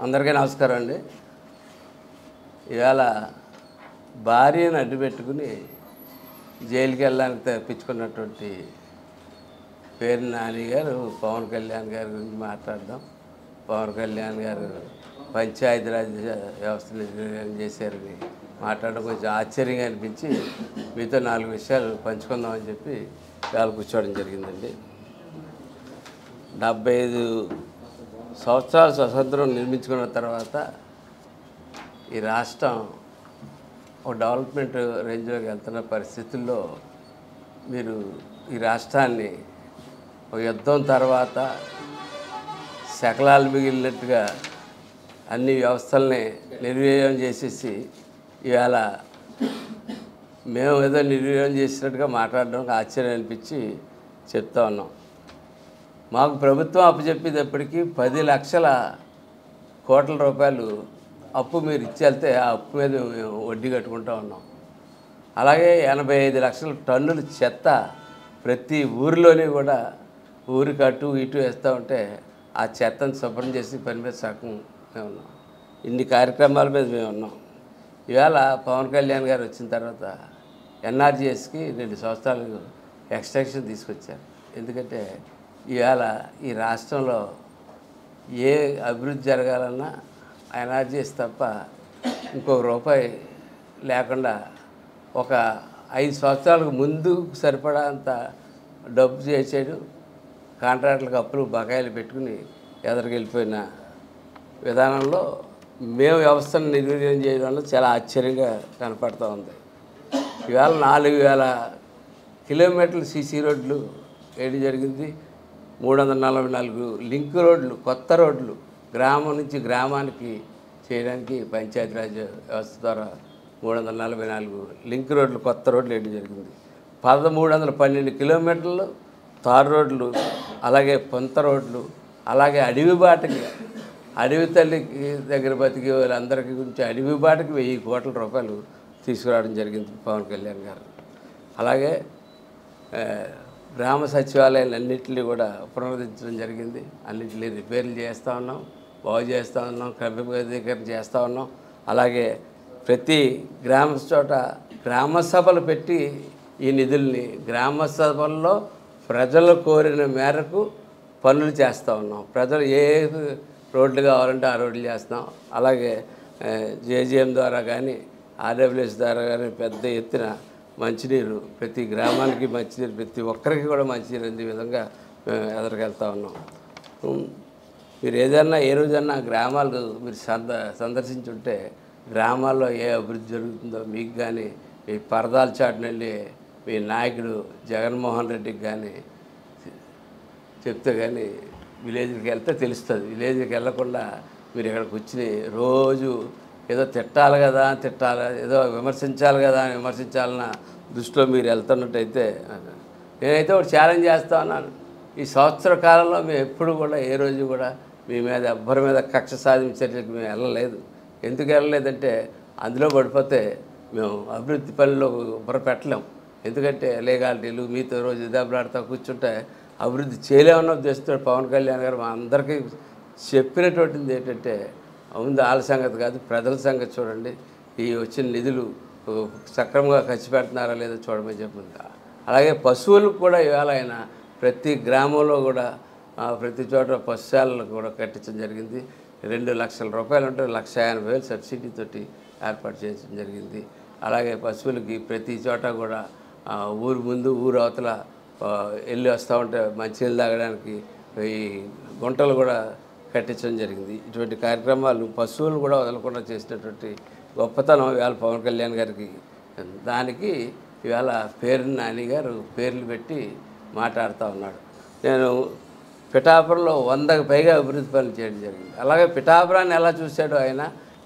అందరికీ నమస్కారం అండి. ఇవాళ భార్యను అడ్డు పెట్టుకుని జైలుకి వెళ్ళడానికి తెప్పించుకున్నటువంటి పేరు నాని గారు పవన్ కళ్యాణ్ గారి గురించి మాట్లాడదాం. పవన్ కళ్యాణ్ గారు పంచాయతీరాజ్ వ్యవస్థను నిర్వీర్యం చేశారని మాట్లాడడం కొంచెం ఆశ్చర్యంగా అనిపించి మీతో 4 విషయాలు పంచుకుందామని చెప్పి ఇవాళ కూర్చోవడం జరిగిందండి. 75 సంవత్సరాల స్వతంత్రం నిర్మించుకున్న తర్వాత ఈ రాష్ట్రం ఒక డెవలప్మెంట్ రేంజ్లోకి వెళ్తున్న పరిస్థితుల్లో మీరు ఈ రాష్ట్రాన్ని ఒక యుద్ధం తర్వాత శకలాలు మిగిలినట్టుగా అన్ని వ్యవస్థల్ని నిర్వీర్యం చేసేసి ఇవాళ మేము ఏదో నిర్వీర్యం చేసినట్టుగా మాట్లాడడం ఆశ్చర్యం అనిపించి చెప్తా ఉన్నాం. మాకు ప్రభుత్వం అప్పచెప్పేటప్పటికీ 10 లక్షల కోట్ల రూపాయలు అప్పు మీరు ఇచ్చేళ్తే ఆ అప్పు మీద మేము వడ్డీ కట్టుకుంటూ ఉన్నాం. అలాగే 85 లక్షల టన్నుల చెత్త ప్రతి ఊరిలోని కూడా ఊరికి అటు ఇటు వేస్తూ ఉంటే ఆ చెత్తను శుభ్రం చేసి పని మీద సగం మేము ఉన్నాం. ఇన్ని కార్యక్రమాల మీద మేము ఉన్నాం. ఇవాళ పవన్ కళ్యాణ్ గారు వచ్చిన తర్వాత ఎన్ఆర్జీఎస్కి 2 సంవత్సరాలు ఎక్స్టెన్షన్ తీసుకొచ్చారు. ఎందుకంటే ఇవాళ ఈ రాష్ట్రంలో ఏ అభివృద్ధి జరగాలన్నా ఎన్ఆర్జీఎస్ తప్ప ఇంకొక రూపాయి లేకుండా ఒక 5 సంవత్సరాలకు ముందు సరిపడా అంత డబ్బు చేసాడు. కాంట్రాక్టులకు అప్పులు బకాయిలు పెట్టుకుని ఎదరికెళ్ళిపోయిన విధానంలో మేము వ్యవస్థను నిర్వీర్యం చేయడం వల్ల చాలా ఆశ్చర్యంగా కనపడుతూ ఉంది. ఇవాళ 4000 కిలోమీటర్లు సీసీ రోడ్లు వేయడం జరిగింది. 344 లింక్ రోడ్లు, కొత్త రోడ్లు గ్రామం నుంచి గ్రామానికి చేయడానికి పంచాయతీరాజ్ వ్యవస్థ ద్వారా 344 లింక్ రోడ్లు, కొత్త రోడ్లు వేయడం జరిగింది. 1312 కిలోమీటర్లు తారు రోడ్లు, అలాగే పొంత రోడ్లు, అలాగే అడవి బాటకి అడవి తల్లికి దగ్గర బతికే వాళ్ళందరికీ గురించి అడవి బాటకి 1000 కోట్ల రూపాయలు తీసుకురావడం జరిగింది పవన్ కళ్యాణ్ గారు. అలాగే గ్రామ సచివాలయాలన్నింటినీ కూడా పునరుద్ధరించడం జరిగింది. అన్నింటినీ రిపేర్లు చేస్తూ ఉన్నాం, బాగు చేస్తూ ఉన్నాం, క్రమబద్ధీకరణ చేస్తూ ఉన్నాం. అలాగే ప్రతి గ్రామ చోట గ్రామ సభలు పెట్టి ఈ నిధుల్ని గ్రామ సభల్లో ప్రజలు కోరిన మేరకు పనులు చేస్తూ ఉన్నాం. ప్రజలు ఏ రోడ్లు కావాలంటే ఆ రోడ్లు చేస్తున్నాం. అలాగే జేజీఎం ద్వారా కానీ ఆర్డబ్ల్యూఎస్ ద్వారా కానీ పెద్ద ఎత్తున మంచినీరు ప్రతి గ్రామానికి మంచినీరు, ప్రతి ఒక్కరికి కూడా మంచినీరు అందే విధంగా మేము ఎదురుకెళ్తా ఉన్నాం. మీరు ఏదన్నా ఏ రోజన్నా గ్రామాలు మీరు సందర్శించుంటే గ్రామాల్లో ఏ అభివృద్ధి జరుగుతుందో మీకు కానీ మీ పరదాల చాటున వెళ్ళి మీ నాయకుడు జగన్మోహన్ రెడ్డికి కానీ చెప్తే కానీ విలేజ్కి వెళ్తే తెలుస్తుంది. విలేజ్కి వెళ్ళకుండా మీరు ఇక్కడికి వచ్చి రోజు ఏదో తిట్టాలి కదా ఏదో విమర్శించాలి కదా అని విమర్శించాలన్న దృష్టిలో మీరు వెళ్తున్నట్టయితే నేనైతే ఒకటి ఛాలెంజ్ చేస్తా ఉన్నాను. ఈ సంవత్సర కాలంలో మేము ఎప్పుడు కూడా ఏ రోజు కూడా మీ మీద ఎవ్వరి మీద కక్ష సాధించే చర్యలకు మేము వెళ్ళలేదు. ఎందుకు వెళ్ళలేదంటే అందులో పడిపోతే మేము అభివృద్ధి పనిలో పెట్టలేం. ఎందుకంటే లీగాలిటీలు మీతో రోజు దెబ్బలాడుతూ కూర్చుంటే అభివృద్ధి చేయలేమన్న ఉద్దేశంతో పవన్ కళ్యాణ్ గారు మా అందరికీ చెప్పినటువంటిది ఏంటంటే ముందు వాళ్ళ సంగతి కాదు, ప్రజల సంగతి చూడండి. ఈ వచ్చిన నిధులు సక్రమంగా ఖర్చు పెడుతున్నారా లేదో చూడమని చెప్పింది. అలాగే పశువులకు కూడా ఇవాళ ఆయన ప్రతి గ్రామంలో కూడా ప్రతి చోట పశుశాలను కూడా కట్టించడం జరిగింది. 2 లక్షల రూపాయలు ఉంటే 1,50,000 సబ్సిడీతోటి ఏర్పాటు చేయడం జరిగింది. అలాగే పశువులకి ప్రతి చోట కూడా ఊరు ముందు ఊరు అవతల వెళ్ళి వస్తూ ఉంటే మంచినీళ్ళు తాగడానికి ఈ గుంటలు కూడా కట్టించడం జరిగింది. ఇటువంటి కార్యక్రమాలు పశువులు కూడా వదలకుండా చేసినటువంటి గొప్పతనం ఇవాళ పవన్ కళ్యాణ్ గారికి. దానికి ఇవాళ పేరు నాని గారు పేర్లు పెట్టి మాట్లాడుతూ ఉన్నాడు. నేను పిఠాపురంలో 100కి పైగా అభివృద్ధి పనులు చేయడం జరిగింది. అలాగే పిఠాపురాన్ని ఎలా చూశాడో ఆయన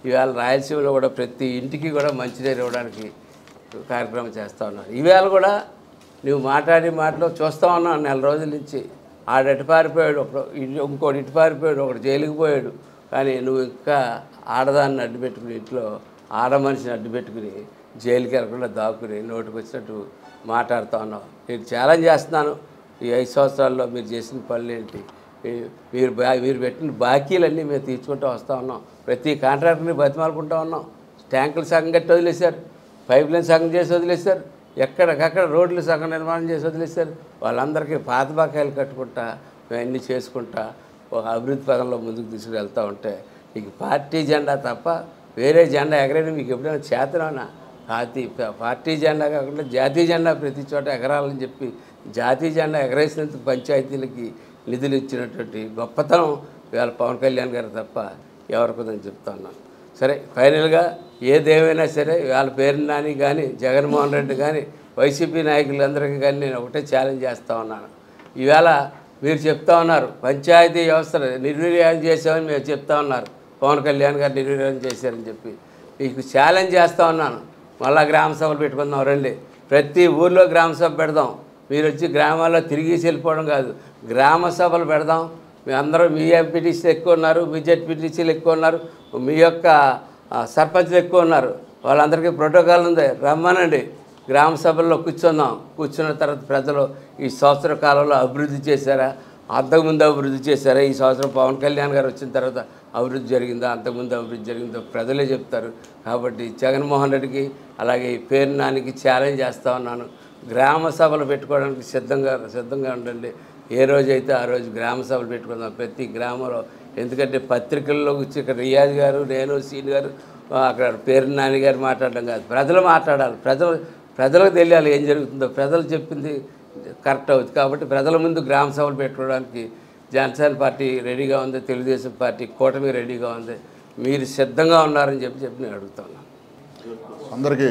ఇవాళ రాయలసీమలో కూడా ప్రతి ఇంటికి కూడా మంచినీరు ఇవ్వడానికి కార్యక్రమం చేస్తూ ఉన్నాడు. ఇవాళ కూడా నువ్వు మాటలో చూస్తూ ఉన్నావు. 4 రోజుల నుంచి ఆడెటు పారిపోయాడు, ఇంకోటి ఇటు పారిపోయాడు, ఒకటి జైలుకి పోయాడు. కానీ నువ్వు ఇంకా ఆడదాన్ని అడ్డు పెట్టుకుని ఇంట్లో ఆడ మనిషిని అడ్డు పెట్టుకుని జైలుకి వెళ్ళకుండా దాక్కుని నోటికి వచ్చినట్టు మాట్లాడుతూ ఉన్నావు. నేను ఛాలెంజ్ చేస్తున్నాను. ఈ 5 సంవత్సరాల్లో మీరు చేసిన పనులు ఏంటి? మీరు పెట్టిన బాకీలన్నీ మేము తీర్చుకుంటూ వస్తూ ఉన్నాం. ప్రతి కాంట్రాక్టర్ని బతిమాలుకుంటూ ఉన్నాం. ట్యాంకులు సగం కట్టి వదిలేశారు, పైప్ లైన్ సగం చేసి వదిలేశారు, ఎక్కడికక్కడ రోడ్లు సగం నిర్మాణం చేసి వదిలేశారు. వాళ్ళందరికీ పాత బకాయిలు కట్టుకుంటా ఇవన్నీ చేసుకుంటా ఒక అభివృద్ధి పదంలో ముందుకు తీసుకువెళ్తూ ఉంటే ఇక పార్టీ జెండా తప్ప వేరే జెండా ఎగరేయడం మీకు ఎప్పుడైనా చేతనా? పార్టీ జెండా కాకుండా జాతీయ జెండా ప్రతి చోట ఎగరాలని చెప్పి జాతీయ జెండా ఎగరేసినందుకు పంచాయతీలకి నిధులు ఇచ్చినటువంటి గొప్పతనం ఇవాళ పవన్ కళ్యాణ్ గారు తప్ప ఎవరికొదని చెప్తా ఉన్నాను. సరే, ఫైనల్గా ఏదేమైనా సరే వాళ్ళ పేరు నాని కానీ జగన్మోహన్ రెడ్డి కానీ వైసీపీ నాయకులందరికీ కానీ నేను ఒకటే ఛాలెంజ్ చేస్తూ ఉన్నాను. ఈవేళ మీరు చెప్తా ఉన్నారు పంచాయతీ వ్యవస్థను నిర్వీర్యం చేసామని మీరు చెప్తా ఉన్నారు. పవన్ కళ్యాణ్ గారు నిర్వీర్యం చేశారని చెప్పి మీకు ఛాలెంజ్ చేస్తూ ఉన్నాను. మళ్ళీ గ్రామ సభలు పెట్టుకుందాం, రండి. ప్రతి ఊర్లో గ్రామ సభ పెడదాం. మీరు వచ్చి గ్రామాల్లో తిరిగి వెళ్ళిపోవడం కాదు, గ్రామ సభలు పెడదాం. మీ అందరూ మీ ఎంపీటీసీలు ఎక్కువ ఉన్నారు, మీ జెడ్పీటీసీలు ఎక్కువ ఉన్నారు, మీ యొక్క సర్పంచ్లు ఎక్కువ ఉన్నారు. వాళ్ళందరికీ ప్రోటోకాల్ ఉంది, రమ్మనండి. గ్రామ సభల్లో కూర్చుందాం. కూర్చున్న తర్వాత ప్రజలు ఈ సంవత్సర కాలంలో అభివృద్ధి చేశారా, అంతకుముందు అభివృద్ధి చేశారా, ఈ సంవత్సరం పవన్ కళ్యాణ్ గారు వచ్చిన తర్వాత అభివృద్ధి జరిగిందా, అంతకుముందు అభివృద్ధి జరిగిందో ప్రజలే చెప్తారు. కాబట్టి జగన్మోహన్ రెడ్డికి అలాగే ఈ పేరు నానికి ఛాలెంజ్ చేస్తూ ఉన్నాను. గ్రామ సభలు పెట్టుకోవడానికి సిద్ధంగా ఉండండి. ఏ రోజైతే ఆ రోజు గ్రామ సభలు పెట్టుకుందాం ప్రతి గ్రామంలో. ఎందుకంటే పత్రికల్లో వచ్చి ఇక్కడ రియాజ్ గారు, నేను, సీన్ గారు, అక్కడ పేరు నాని గారు మాట్లాడడం కాదు, ప్రజలు మాట్లాడాలి. ప్రజలకు తెలియాలి ఏం జరుగుతుందో. ప్రజలు చెప్పింది కరెక్ట్ అవుతుంది. కాబట్టి ప్రజల ముందు గ్రామ సభలు పెట్టుకోవడానికి జనసేన పార్టీ రెడీగా ఉంది, తెలుగుదేశం పార్టీ కూటమి రెడీగా ఉంది. మీరు సిద్ధంగా ఉన్నారని చెప్పి నేను అడుగుతున్నాను. అందరికీ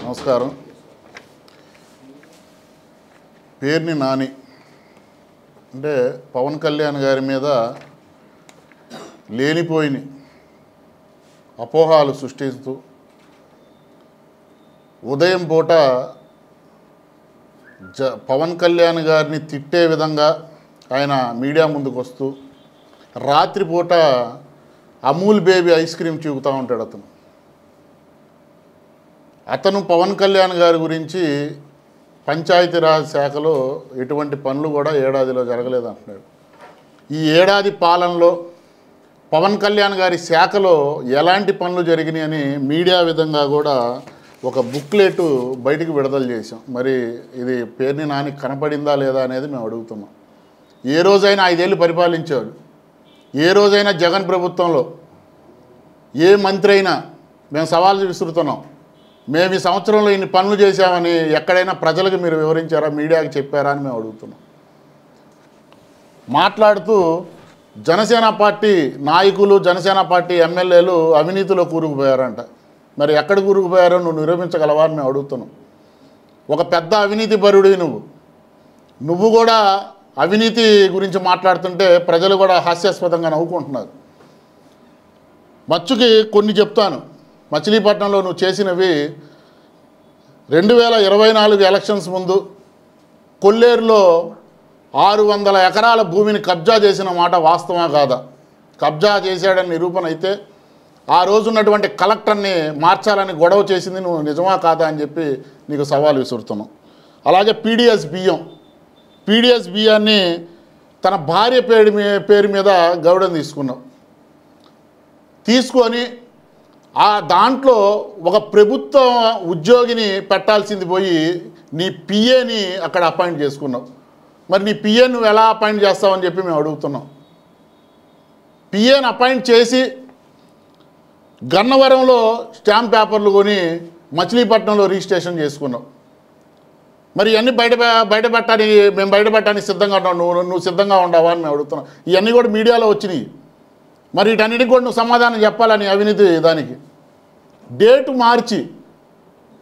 నమస్కారం. పేర్ని నాని అంటే పవన్ కళ్యాణ్ గారి మీద లేనిపోయిన అపోహాలు సృష్టిస్తూ ఉదయం పూట పవన్ కళ్యాణ్ గారిని తిట్టే విధంగా ఆయన మీడియా ముందుకు వస్తూ రాత్రిపూట అమూల్ బేబీ ఐస్ క్రీమ్ చూపుతూ ఉంటాడు. అతను పవన్ కళ్యాణ్ గారి గురించి పంచాయతీరాజ్ శాఖలో ఎటువంటి పనులు కూడా ఏడాదిలో జరగలేదు అంటున్నాడు. ఈ ఏడాది పాలనలో పవన్ కళ్యాణ్ గారి శాఖలో ఎలాంటి పనులు జరిగినాయని మీడియా విధంగా కూడా ఒక బుక్లెట్ బయటికి విడుదల చేసాం. మరి ఇది పేర్ని నాని కనపడిందా లేదా అనేది మేము అడుగుతున్నాం. ఏ రోజైనా 5 ఏళ్ళు పరిపాలించాడు. ఏ రోజైనా జగన్ ప్రభుత్వంలో ఏ మంత్రి అయినా మేము సవాళ్ళు విసురుతున్నాం, మేము ఈ సంవత్సరంలో ఇన్ని పనులు చేశామని ఎక్కడైనా ప్రజలకు మీరు వివరించారా, మీడియాకి చెప్పారా అని మేము అడుగుతున్నాం. మాట్లాడుతూ జనసేన పార్టీ నాయకులు, జనసేన పార్టీ ఎమ్మెల్యేలు అవినీతిలో కూరుకుపోయారంట. మరి ఎక్కడ కూరుకుపోయారో నువ్వు నిరూపించగలవా అని మేము అడుగుతున్నాం. ఒక పెద్ద అవినీతి పరుడివి నువ్వు కూడా అవినీతి గురించి మాట్లాడుతుంటే ప్రజలు కూడా హాస్యాస్పదంగా నవ్వుకుంటున్నారు. మచ్చుకి కొన్ని చెప్తాను. మచిలీపట్నంలో నువ్వు చేసినవి 2024 ఎలక్షన్స్ ముందు కొల్లేరులో 600 ఎకరాల భూమిని కబ్జా చేసిన మాట వాస్తవా కాదా? కబ్జా చేశాడని నిరూపణ అయితే ఆ రోజు ఉన్నటువంటి కలెక్టర్ని మార్చాలని గొడవ చేసింది నువ్వు నిజమా కాదా అని చెప్పి నీకు సవాల్ విసురుతున్నావు. అలాగే పీడిఎస్ బియ్యాన్ని తన భార్య పేరు మీద గౌడని తీసుకొని దాంట్లో ఒక ప్రభుత్వ ఉద్యోగిని పెట్టాల్సింది పోయి నీ పిఏని అక్కడ అపాయింట్ చేసుకున్నావు. మరి నీ పిఏ నువ్వు ఎలా అపాయింట్ చేస్తావని చెప్పి మేము అడుగుతున్నాం. పిఏని అపాయింట్ చేసి గన్నవరంలో స్టాంప్ పేపర్లు కొని మచిలీపట్నంలో రిజిస్ట్రేషన్ చేసుకున్నావు. మరి ఇవన్నీ మేము బయటపెట్టడానికి సిద్ధంగా ఉన్నాం. నువ్వు సిద్ధంగా ఉండవా అని మేము అడుగుతున్నాం. ఇవన్నీ కూడా మీడియాలో వచ్చినాయి. మరి వీటన్నిటికి కూడా నువ్వు సమాధానం చెప్పాలని అవినీతి దానికి డేటు మార్చి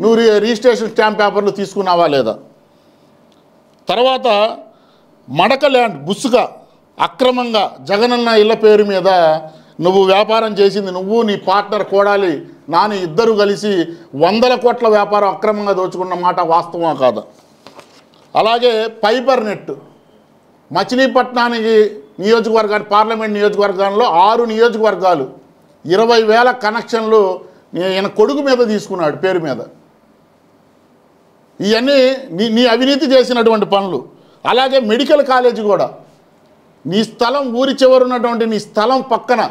నువ్వు రిజిస్ట్రేషన్ స్టాంప్ పేపర్లు తీసుకున్నావా లేదా? తర్వాత మడక ల్యాండ్ బుస్సుగా అక్రమంగా జగనన్న ఇళ్ళ పేరు మీద నువ్వు వ్యాపారం చేసింది నువ్వు, నీ పార్ట్నర్ కోడాలి నాని ఇద్దరు కలిసి 100 కోట్ల వ్యాపారం అక్రమంగా దోచుకున్న మాట వాస్తవం కాదా? అలాగే ఫైబర్ నెట్ మచిలీపట్నానికి పార్లమెంట్ నియోజకవర్గాల్లో 6 నియోజకవర్గాలు 20,000 కనెక్షన్లు ఈయన కొడుకు మీద తీసుకున్నాడు పేరు మీద. ఇవన్నీ నీ అవినీతి చేసినటువంటి పనులు. అలాగే మెడికల్ కాలేజీ కూడా నీ స్థలం ఊరి చివర ఉన్నటువంటి నీ స్థలం పక్కన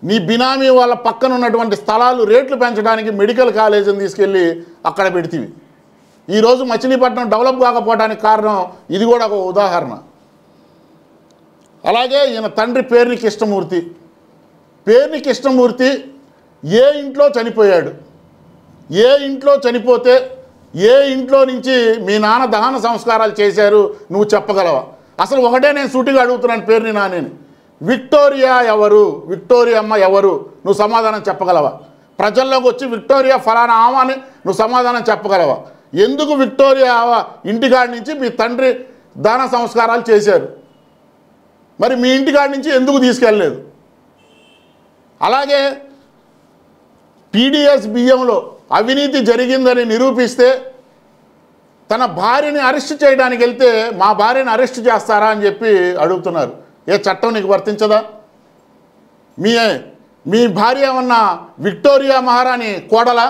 నీ బినామీ వాళ్ళ పక్కన ఉన్నటువంటి స్థలాలు రేట్లు పెంచడానికి మెడికల్ కాలేజీని తీసుకెళ్ళి అక్కడ పెడితివి. ఈరోజు మచిలీపట్నం డెవలప్ కాకపోవడానికి కారణం ఇది కూడా ఒక ఉదాహరణ. అలాగే ఈయన తండ్రి పేర్ని కృష్ణమూర్తి. పేర్ని కృష్ణమూర్తి ఏ ఇంట్లో చనిపోయాడు, ఏ ఇంట్లో చనిపోతే ఏ ఇంట్లో నుంచి మీ నాన్న దహన సంస్కారాలు చేశారు నువ్వు చెప్పగలవా? అసలు ఒకటే నేను సూటిగా అడుగుతున్నాను పేర్ని నానేని, విక్టోరియా ఎవరు, విక్టోరియా అమ్మ ఎవరు, నువ్వు సమాధానం చెప్పగలవా? ప్రజల్లోకి వచ్చి విక్టోరియా ఫలానా ఆమె అని నువ్వు సమాధానం చెప్పగలవా? ఎందుకు విక్టోరియా ఇంటికాడి నుంచి మీ తండ్రి దాన సంస్కారాలు చేశారు, మరి మీ ఇంటికాడి నుంచి ఎందుకు తీసుకెళ్ళలేదు? అలాగే పీడిఎస్ బియ్యంలో అవినీతి జరిగిందని నిరూపిస్తే తన భార్యని అరెస్ట్ చేయడానికి వెళ్తే మా భార్యని అరెస్ట్ చేస్తారా అని చెప్పి అడుగుతున్నారు. ఏ చట్టం నీకు వర్తించదా? మీ భార్య ఉన్న విక్టోరియా మహారాణి కోడల,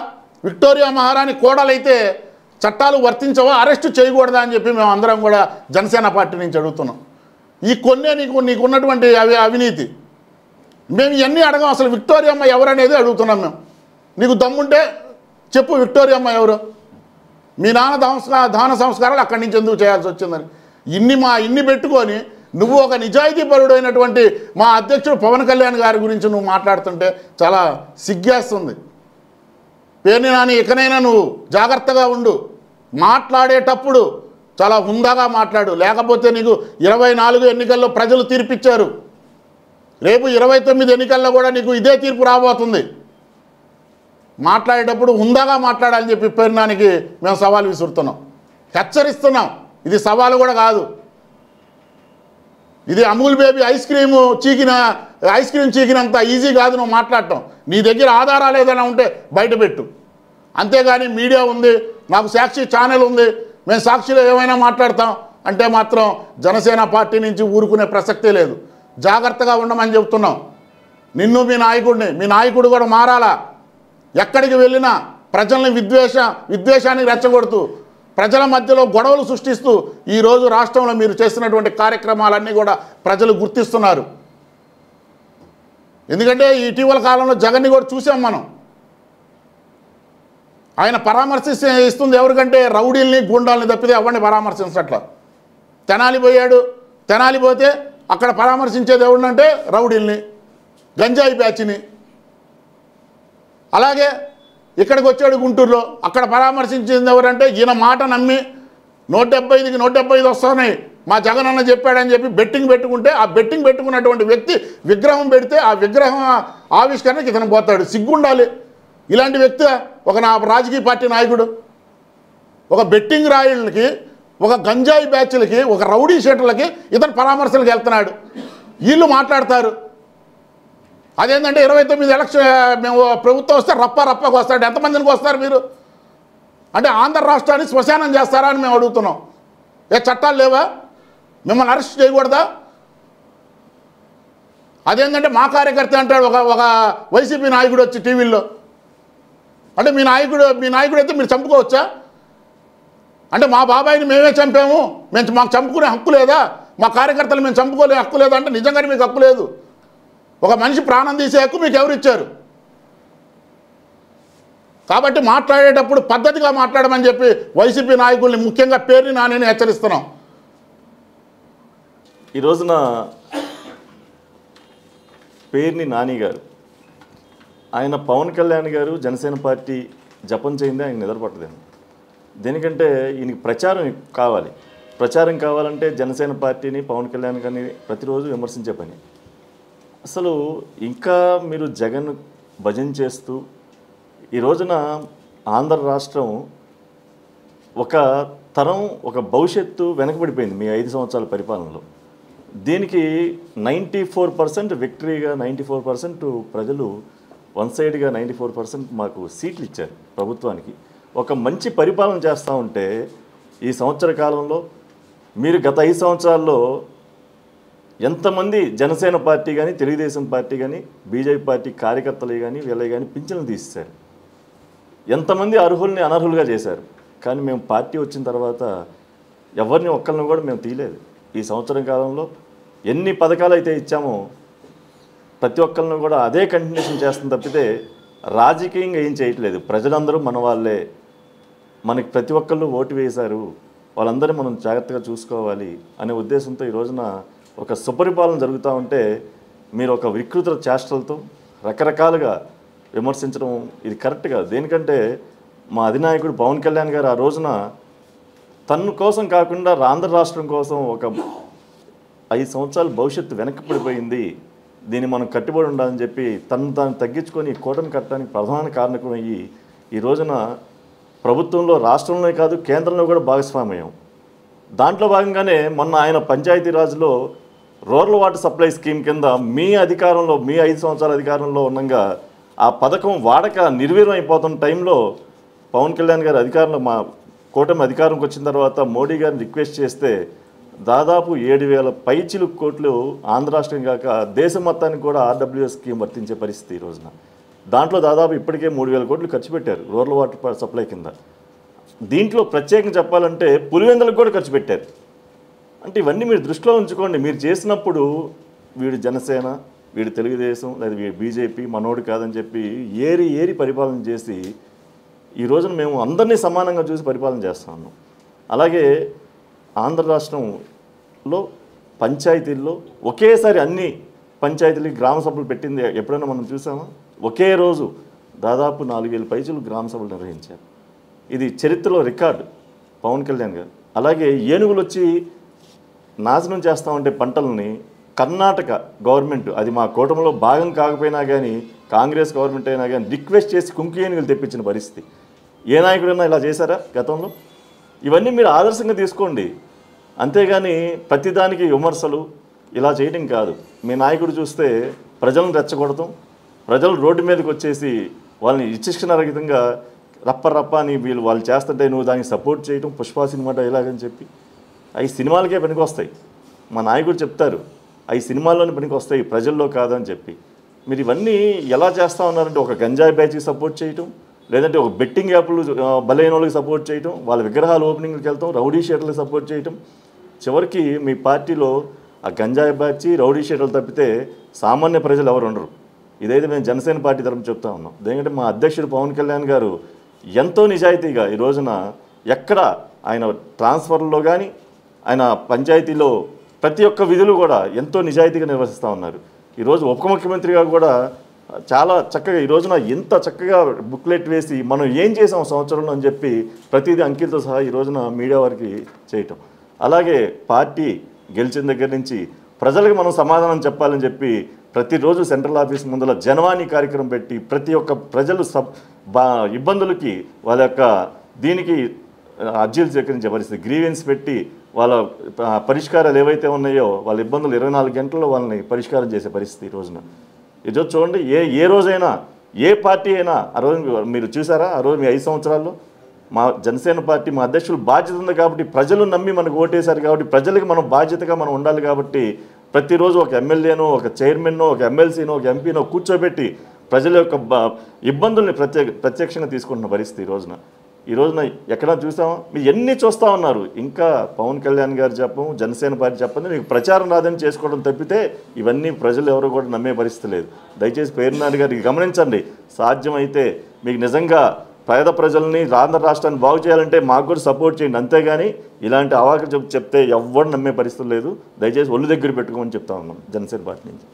విక్టోరియా మహారాణి కోడలైతే చట్టాలు వర్తించవా, అరెస్ట్ చేయకూడదా అని చెప్పి మేము అందరం కూడా జనసేన పార్టీ నుంచి అడుగుతున్నాం. ఈ కొన్నే నీకున్నటువంటి అవినీతి. మేము ఇవన్నీ అడగం, అసలు విక్టోరియా అమ్మ ఎవరనేది అడుగుతున్నాం. మేము నీకు దమ్ముంటే చెప్పు విక్టోరియా అమ్మ ఎవరు, మీ నాన్న దాన సంస్కారాలు అక్కడి నుంచి ఎందుకు చేయాల్సి వచ్చిందని. ఇన్ని పెట్టుకొని నువ్వు ఒక నిజాయితీపరుడైనటువంటి మా అధ్యక్షుడు పవన్ కళ్యాణ్ గారి గురించి నువ్వు మాట్లాడుతుంటే చాలా సిగ్గేస్తుంది. పేర్ని నాని ఇకనైనా నువ్వు జాగ్రత్తగా ఉండు, మాట్లాడేటప్పుడు చాలా హుందాగా మాట్లాడు, లేకపోతే నీకు 24 ఎన్నికల్లో ప్రజలు తీర్పిచ్చారు, రేపు 29 ఎన్నికల్లో కూడా నీకు ఇదే తీర్పు రాబోతుంది. మాట్లాడేటప్పుడు హుందాగా మాట్లాడాలని చెప్పి పేర్ని నానికి మేము సవాల్ విసురుతున్నాం, హెచ్చరిస్తున్నాం. ఇది సవాలు కూడా కాదు, ఇది అమూల్ బేబీ ఐస్ క్రీమ్ చీకినంత ఈజీ కాదు నువ్వు మాట్లాడటం. నీ దగ్గర ఆధారాలు ఏదైనా ఉంటే బయటపెట్టు, అంతేగాని మీడియా ఉంది, నాకు సాక్షి ఛానల్ ఉంది, మేము సాక్షిలో ఏమైనా మాట్లాడతాం అంటే మాత్రం జనసేన పార్టీ నుంచి ఊరుకునే ప్రసక్తే లేదు. జాగ్రత్తగా ఉండమని చెప్తున్నాం. నిన్ను మీ నాయకుడు కూడా మారాలా. ఎక్కడికి వెళ్ళినా ప్రజల్ని విద్వేషానికి రెచ్చగొడుతూ ప్రజల మధ్యలో గొడవలు సృష్టిస్తూ ఈరోజు రాష్ట్రంలో మీరు చేస్తున్నటువంటి కార్యక్రమాలన్నీ కూడా ప్రజలు గుర్తిస్తున్నారు. ఎందుకంటే ఇటీవల కాలంలో జగన్ని కూడా చూసాం మనం. ఆయన ఇస్తుంది ఎవరికంటే రౌడీల్ని గుండాలని తప్పితే ఎవరిని పరామర్శించట్లా. తెనాలి పోయాడు, తెనాలి పోతే అక్కడ పరామర్శించేది ఎవరినంటే రౌడీల్ని, గంజాయి బ్యాచ్ని. అలాగే ఇక్కడికి వచ్చాడు గుంటూరులో, అక్కడ పరామర్శించింది ఎవరంటే ఈయన మాట నమ్మి 175కి 175 వస్తున్నాయి మా జగన్ అన్న చెప్పాడని చెప్పి బెట్టింగ్ పెట్టుకుంటే ఆ బెట్టింగ్ పెట్టుకున్నటువంటి వ్యక్తి విగ్రహం పెడితే ఆ విగ్రహం ఆవిష్కరణకి ఇతను పోతాడు. సిగ్గుండాలి ఇలాంటి వ్యక్తి ఒక రాజకీయ పార్టీ నాయకుడు. ఒక బెట్టింగ్ రాయుళ్ళకి, ఒక గంజాయి బ్యాచ్లకి, ఒక రౌడీ షీటర్లకి ఇతను పరామర్శలకు వెళ్తున్నాడు. వీళ్ళు మాట్లాడతారు. అదేంటంటే 29 ఎలక్షన్ మేము ప్రభుత్వం వస్తే రప్పకు వస్తాడు. ఎంతమందికి వస్తారు మీరు అంటే ఆంధ్ర రాష్ట్రాన్ని శ్మశానం చేస్తారా అని మేము అడుగుతున్నాం. చట్టాలు లేవా, మిమ్మల్ని అరెస్ట్ చేయకూడదా? అదేంటంటే మా కార్యకర్త అంటాడు ఒక వైసీపీ నాయకుడు వచ్చి టీవీల్లో, అంటే మీ నాయకుడు అయితే మీరు చంపుకోవచ్చా? అంటే మా బాబాయిని మేమే చంపాము, మాకు చంపుకునే హక్కు లేదా? మా కార్యకర్తలు మేము చంపుకోలే హక్కు లేదా? అంటే నిజంగానే మీకు హక్కు లేదు. ఒక మనిషి ప్రాణం తీసే హక్కు మీకు ఎవరు ఇచ్చారు? కాబట్టి మాట్లాడేటప్పుడు పద్ధతిగా మాట్లాడమని చెప్పి వైసీపీ నాయకుల్ని ముఖ్యంగా పేర్ని నాని హెచ్చరిస్తున్నాం. ఈ రోజున పేర్ని నాని గారు, ఆయన పవన్ కళ్యాణ్ గారు జనసేన పార్టీ జపం చేయిందే ఆయన నిద్రపట్టదేమో. దేనికంటే ఈయనకి ప్రచారం కావాలి. ప్రచారం కావాలంటే జనసేన పార్టీని పవన్ కళ్యాణ్ గారిని ప్రతిరోజు విమర్శించే పని. అసలు ఇంకా మీరు జగన్ భజన చేస్తూ ఈ రోజున ఆంధ్ర రాష్ట్రం ఒక తరం, ఒక భవిష్యత్తు వెనకబడిపోయింది మీ 5 సంవత్సరాల పరిపాలనలో. దీనికి 94% విక్టరీగా 94% ప్రజలు వన్ సైడ్గా 94% మాకు సీట్లు ఇచ్చారు ప్రభుత్వానికి. ఒక మంచి పరిపాలన చేస్తూ ఉంటే ఈ సంవత్సర కాలంలో మీరు గత 5 సంవత్సరాల్లో ఎంతమంది జనసేన పార్టీ కానీ, తెలుగుదేశం పార్టీ కానీ, బీజేపీ పార్టీ కార్యకర్తలు కానీ వీళ్ళవి కానీ పింఛన్లు తీసేశారు. ఎంతమంది అర్హుల్ని అనర్హులుగా చేశారు. కానీ మేము పార్టీ వచ్చిన తర్వాత ఎవరిని ఒక్కరిని కూడా మేము తీయలేదు. ఈ సంవత్సరం కాలంలో ఎన్ని పథకాలు అయితే ఇచ్చామో ప్రతి ఒక్కరిని కూడా అదే కంటిన్యూషన్ చేస్తుంది తప్పితే రాజకీయంగా ఏం చేయట్లేదు. ప్రజలందరూ మన వాళ్ళే, మనకి ప్రతి ఒక్కళ్ళు ఓటు వేశారు, వాళ్ళందరినీ మనం జాగ్రత్తగా చూసుకోవాలి అనే ఉద్దేశంతో ఈ రోజున ఒక సుపరిపాలన జరుగుతూ ఉంటే మీరు ఒక వికృత చేష్టలతో రకరకాలుగా విమర్శించడం ఇది కరెక్ట్ కాదు. దేనికంటే మా అధినాయకుడు పవన్ కళ్యాణ్ గారు ఆ రోజున తన కోసం కాకుండా ఆంధ్ర రాష్ట్రం కోసం ఒక 5 సంవత్సరాల భవిష్యత్తు వెనక్కి పడిపోయింది, దీన్ని మనం కట్టుబడి ఉండాలని చెప్పి తాను తగ్గించుకొని కూటమి కట్టడానికి ప్రధాన కారణం అయ్యి ఈ రోజున ప్రభుత్వంలో రాష్ట్రంలో కాదు కేంద్రంలో కూడా భాగస్వామ్యం. దాంట్లో భాగంగానే మొన్న ఆయన పంచాయతీరాజ్లో రూరల్ వాటర్ సప్లై స్కీమ్ కింద మీ అధికారంలో మీ 5 సంవత్సరాల అధికారంలో ఉండగా ఆ పథకం వాడక నిర్వీర్యం అయిపోతున్న టైంలో పవన్ కళ్యాణ్ గారు అధికారంలో మా కూటమి అధికారంకి వచ్చిన తర్వాత మోడీ గారిని రిక్వెస్ట్ చేస్తే దాదాపు 7,000 పైచిలు కోట్లు ఆంధ్ర రాష్ట్రం కాక దేశం మొత్తానికి కూడా ఆర్డబ్ల్యూఎస్ స్కీమ్ వర్తించే పరిస్థితి ఈ రోజున. దాంట్లో దాదాపు ఇప్పటికే 3,000 కోట్లు ఖర్చు పెట్టారు రూరల్ వాటర్ సప్లై కింద. దీంట్లో ప్రత్యేకంగా చెప్పాలంటే పులివెందులకు కూడా ఖర్చు పెట్టారు. అంటే ఇవన్నీ మీరు దృష్టిలో ఉంచుకోండి. మీరు చేసినప్పుడు వీడు జనసేన, వీడు తెలుగుదేశం, లేదా వీడు బీజేపీ మనోడు కాదని చెప్పి ఏరి పరిపాలన చేసి ఈ రోజున మేము అందరినీ సమానంగా చూసి పరిపాలన చేస్తా ఉన్నాం. అలాగే ఆంధ్ర రాష్ట్రంలో పంచాయతీల్లో ఒకేసారి అన్ని పంచాయతీలకి గ్రామ సభలు పెట్టింది ఎప్పుడైనా మనం చూసామా? ఒకే రోజు దాదాపు 4,000 పైసలు గ్రామ సభలు నిర్వహించారు. ఇది చరిత్రలో రికార్డు పవన్ కళ్యాణ్ గారు. అలాగే ఏనుగులు వచ్చి నాశనం చేస్తూ ఉంటే పంటలని కర్ణాటక గవర్నమెంట్, అది మా కూటమిలో భాగం కాకపోయినా కానీ కాంగ్రెస్ గవర్నమెంట్ అయినా కానీ రిక్వెస్ట్ చేసి కుంకి ఏనుగులు తెప్పించిన పరిస్థితి. ఏ నాయకుడైనా ఇలా చేశారా గతంలో? ఇవన్నీ మీరు ఆదర్శంగా తీసుకోండి. అంతేగాని ప్రతిదానికి విమర్శలు ఇలా చేయడం కాదు. మీ నాయకుడు చూస్తే ప్రజలను రెచ్చగొడతాం, ప్రజలు రోడ్డు మీదకి వచ్చేసి వాళ్ళని విచక్షణరహితంగా రప్ప అని వాళ్ళు చేస్తుంటే నువ్వు దానికి సపోర్ట్ చేయడం, పుష్ప సినిమా డైలాగ్ అని చెప్పి అవి సినిమాలకే పనికి వస్తాయి. మా నాయకుడు చెప్తారు అవి సినిమాల్లోనే పనికి వస్తాయి, ప్రజల్లో కాదని చెప్పి. మీరు ఇవన్నీ ఎలా చేస్తూ ఉన్నారంటే ఒక గంజాయి బ్యాచ్కి సపోర్ట్ చేయటం, లేదంటే ఒక బెట్టింగ్ యాప్లు బలైన వాళ్ళకి సపోర్ట్ చేయటం, వాళ్ళ విగ్రహాలు ఓపెనింగ్కి వెళ్తాం, రౌడీ షీటర్లకు సపోర్ట్ చేయటం. చివరికి మీ పార్టీలో ఆ గంజాయి బ్యాచ్, రౌడీ షీటర్లు తప్పితే సామాన్య ప్రజలు ఎవరు ఉండరు. ఇదైతే మేము జనసేన పార్టీ తరఫున చెప్తా ఉన్నాం. ఎందుకంటే మా అధ్యక్షుడు పవన్ కళ్యాణ్ గారు ఎంతో నిజాయితీగా ఈ రోజున ఎక్కడ ఆయన ట్రాన్స్ఫర్లో కానీ ఆయన పంచాయతీలో ప్రతి ఒక్క విధులు కూడా ఎంతో నిజాయితీగా నిర్వహిస్తూ ఉన్నారు. ఈరోజు ఉప ముఖ్యమంత్రిగా కూడా చాలా చక్కగా ఈ రోజున ఎంత చక్కగా బుక్లెట్ వేసి మనం ఏం చేసాం సంవత్సరంలో అని చెప్పి ప్రతిదీ అంకెలతో సహా ఈ రోజున మీడియా వారికి చేయటం. అలాగే పార్టీ గెలిచిన దగ్గర నుంచి ప్రజలకు మనం సమాధానం చెప్పాలని చెప్పి ప్రతిరోజు సెంట్రల్ ఆఫీస్ ముందర జనవాణి కార్యక్రమం పెట్టి ప్రతి ఒక్క ప్రజలు ఇబ్బందులకి వాళ్ళ యొక్క దీనికి అర్జీలు సేకరించే పరిస్థితి, గ్రీవెన్స్ పెట్టి వాళ్ళ పరిష్కారాలు ఏవైతే ఉన్నాయో వాళ్ళ ఇబ్బందులు 24 గంటల్లో వాళ్ళని పరిష్కారం చేసే పరిస్థితి ఈ రోజున. ఈరోజు చూడండి, ఏ రోజైనా ఏ పార్టీ అయినా ఆ రోజు మీరు చూసారా? ఆ రోజు మీ 5 సంవత్సరాల్లో మా జనసేన పార్టీ మా అధ్యక్షులు బాధ్యత ఉంది కాబట్టి ప్రజలు నమ్మి మనకు ఓటేశారు కాబట్టి ప్రజలకి మనం బాధ్యతగా మనం ఉండాలి కాబట్టి ప్రతిరోజు ఒక ఎమ్మెల్యేనో, ఒక చైర్మన్నో, ఒక ఎమ్మెల్సీనో, ఒక ఎంపీనో కూర్చోబెట్టి ప్రజల యొక్క ఇబ్బందుల్ని ప్రత్యక్షంగా తీసుకుంటున్న పరిస్థితి ఈ రోజున ఎక్కడ చూసామా? మీరు ఎన్ని చూస్తూ ఉన్నారు. ఇంకా పవన్ కళ్యాణ్ గారు చెప్పం, జనసేన పార్టీ చెప్పండి, మీకు ప్రచారం రాదని చేసుకోవడం తప్పితే ఇవన్నీ ప్రజలు ఎవరు కూడా నమ్మే పరిస్థితి లేదు. దయచేసి పేర్నాయుడు గారికి గమనించండి. సాధ్యమైతే మీకు నిజంగా పేద ప్రజల్ని ఆంధ్ర రాష్ట్రాన్ని బాగు చేయాలంటే మాకు కూడా సపోర్ట్ చేయండి. అంతేగాని ఇలాంటి అవాకు చెప్తే ఎవ్వరు నమ్మే పరిస్థితి లేదు. దయచేసి ఒళ్ళు దగ్గర పెట్టుకోమని చెప్తా ఉన్నాం జనసేన పార్టీ నుంచి.